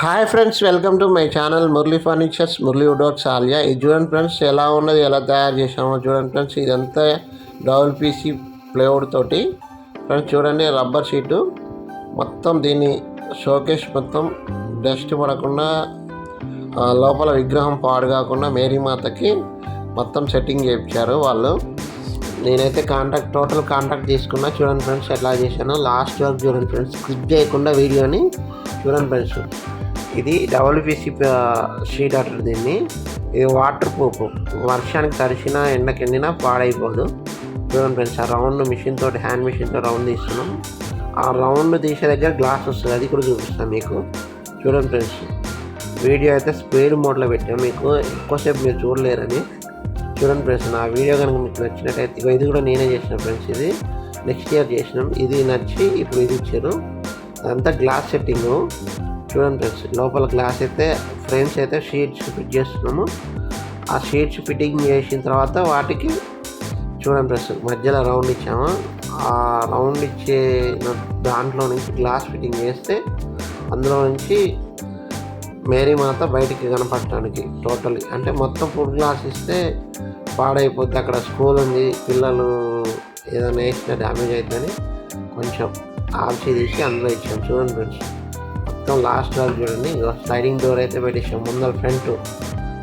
Hi friends, welcome to my channel Murali furnitures, Murali woodworks ఆలియా. ఇది చూడండి ఫ్రెండ్స్, ఎలా ఉన్నది, ఎలా తయారు చేసామో చూడండి ఫ్రెండ్స్. ఇదంతా డబుల్ పీసీ ప్లేవుడ్ తోటి ఫ్రెండ్స్. చూడండి, రబ్బర్ షీటు మొత్తం, దీన్ని షోకేస్ మొత్తం డస్ట్ పడకుండా, లోపల విగ్రహం పాడు కాకుండా మేరీమాతకి మొత్తం సెట్టింగ్ చేయించారు వాళ్ళు. నేనైతే టోటల్ కాంటాక్ట్ తీసుకున్నా. చూడండి ఫ్రెండ్స్, ఎట్లా చేశాను లాస్ట్ వరకు చూడండి ఫ్రెండ్స్. స్కిప్ చేయకుండా వీడియోని చూడండి ఫ్రెండ్స్. ఇది డబ్ల్యూపీసీ షీట్ అంటారు దీన్ని. ఇది వాటర్ ప్రూఫ్, వర్షానికి తడిసినా ఎండకి ఎండినా పాడైపోదు. చూడండి ఫ్రెండ్స్, ఆ రౌండ్ మిషన్ తోటి, హ్యాండ్ మిషన్తో రౌండ్ తీస్తున్నాం. ఆ రౌండ్ తీసే దగ్గర గ్లాస్ వస్తుంది, అది కూడా చూపిస్తాను మీకు. చూడండి ఫ్రెండ్స్, వీడియో అయితే స్పీడ్ మోడ్లో పెట్టాం, మీకు ఎక్కువసేపు మీరు చూడలేరని. చూడండి ఫ్రెండ్స్, నా వీడియో కనుక మీకు నచ్చినట్టయితే, ఇది కూడా నేనే చేసిన ఫ్రెండ్స్. ఇది నెక్స్ట్ ఇయర్ చేసినాం. ఇది నచ్చి ఇప్పుడు ఇది ఇచ్చారు. అదంతా గ్లాస్ సెట్టింగు. చూడండి ఫ్రెండ్స్, లోపల గ్లాస్ అయితే, ఫ్రేమ్స్ అయితే షీట్స్ ఫిట్ చేస్తున్నాము. ఆ షీట్స్ ఫిట్టింగ్ చేసిన తర్వాత వాటికి చూడండి ఫ్రెండ్స్, మధ్యలో రౌండ్ ఇచ్చాము. ఆ రౌండ్ ఇచ్చే దాంట్లో నుంచి గ్లాస్ ఫిట్టింగ్ చేస్తే అందులో నుంచి మేరీమాత బయటికి కనపడటానికి టోటల్, అంటే మొత్తం ఫుల్ గ్లాస్ ఇస్తే పాడైపోద్ది. అక్కడ స్కూల్ ఉంది, పిల్లలు ఏదైనా వేసినా డ్యామేజ్ అవుతుందని కొంచెం ఆల్చి తీసి అందులో ఇచ్చాం. చూడండి ఫ్రెండ్స్, మొత్తం లాస్ట్ వరకు చూడండి. స్లైడింగ్ డోర్ అయితే పెట్టేసాం ముందర, ఫ్రంట్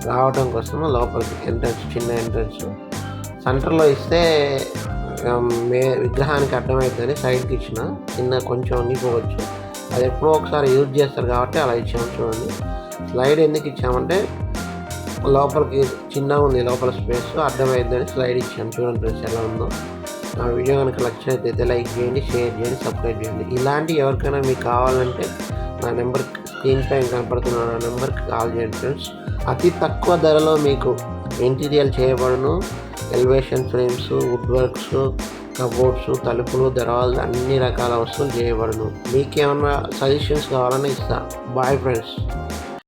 రావడం కోసం లోపలికి ఎంట్రన్స్, చిన్న ఎంట్రన్స్ సెంటర్లో ఇస్తే విగ్రహానికి అర్థమవుతుందని సైడ్కి ఇచ్చిన. చిన్న కొంచెం వంగిపోవచ్చు, అది ఎప్పుడో ఒకసారి యూజ్ చేస్తారు కాబట్టి అలా ఇచ్చాము. చూడండి, స్లైడ్ ఎందుకు ఇచ్చామంటే లోపలికి చిన్నగా ఉంది, లోపల స్పేస్ అర్థమవుతుందని స్లైడ్ ఇచ్చాము. చూడండి ఫ్రెండ్స్, ఎలా ఉందో. నా వీడియో కనుక నచ్చినట్లయితే లైక్ చేయండి, షేర్ చేయండి, సబ్స్క్రైబ్ చేయండి. ఇలాంటి ఎవరికైనా మీకు కావాలంటే నా నెంబర్ స్క్రీన్ పైన కనపడుతున్న నా నెంబర్కి కాల్ చేయండి ఫ్రెండ్స్. అతి తక్కువ ధరలో మీకు ఇంటీరియర్ చేయబడును. Elevation frames, wood works, cupboards, తలుపులు, దర్వాజాలు, అన్ని రకాల వస్తువులు చేయబడును. మీకేమన్నా సజెషన్స్ కావాలని ఇస్తా. Bye friends.